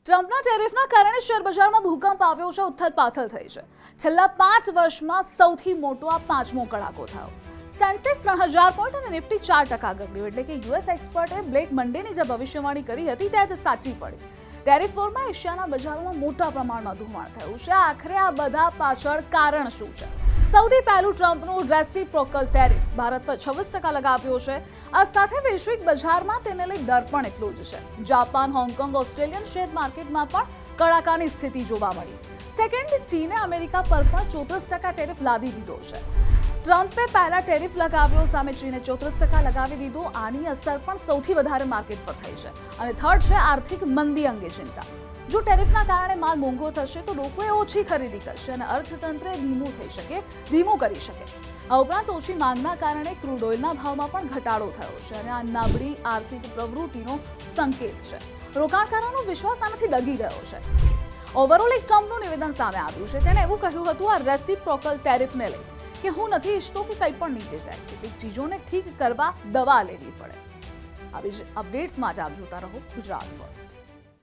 ટ્રમ્પના ટેરિફના કારણે શેરબજારમાં ભૂકંપ આવ્યો છે, ઉથલપાથલ થઈ છે। છેલ્લા 5 વર્ષમાં સૌથી મોટો આ પાંચમો કડાકો થયો। સેન્સેક્સ 3000 પોઈન્ટ અને નિફ્ટી 4% ગગડ્યું, એટલે કે યુએસ એક્સપર્ટે બ્લેક મંડેની જે ભવિષ્યવાણી કરી હતી તે આજે સાચી પડી। ટેરિફ વોરમાં એશિયાના બજારોમાં મોટા પ્રમાણમાં ધુમાણ થયું છે। આખરે આ બધા પાછળ કારણ શું છે? સૌથી પહેલું, ટ્રમ્પનું રેસિપ્રોકલ ટેરિફ ભારત પર 26% લગાવ્યો છે। આ સાથે વૈશ્વિક બજારમાં તેને લઈ ડર પણ એટલો જ છે। જાપાન, હોંગકોંગ, ઓસ્ટ્રેલિયન શેર માર્કેટમાં પણ કડાકાની સ્થિતિ જોવા મળી। સેકન્ડ, ચીને અમેરિકા પર પણ 34% ટેરિફ લાદી દીધો છે। ટ્રમ્પે પહેલા ટેરિફ લગાવ્યો, સામે ચીને 34% લગાવી દીધો। આની અસર પણ સૌથી વધારે માર્કેટ પર થઈ છે। અને થર્ડ છે આર્થિક મંદી અંગે ચિંતા। જો ટેરિફના કારણે માલ મોંઘો થશે તો લોકોએ ઓછી ખરીદી કરશે અને અર્થતંત્ર ધીમું કરી શકે। આ ઉપરાંત ઓછી માંગના કારણે ક્રૂડ ઓઇલના ભાવમાં પણ ઘટાડો થયો છે અને આ નબળી આર્થિક પ્રવૃત્તિનો સંકેત છે। રોકાણકારોનો વિશ્વાસ આનાથી ડગી ગયો છે। ઓવરઓલ એક ટ્રમ્પનું નિવેદન સામે આવ્યું છે। તેણે એવું કહ્યું હતું આ રેસિપ્રોકલ ટેરિફને લઈ કે હું નથી ઈચ્છતો કે કંઈ પણ નીચે જાય, કેટલીક ચીજોને ઠીક કરવા દવા લેવી પડે। આવી જ અપડેટ્સ માટે આપ જોતા રહો ગુજરાત ફર્સ્ટ।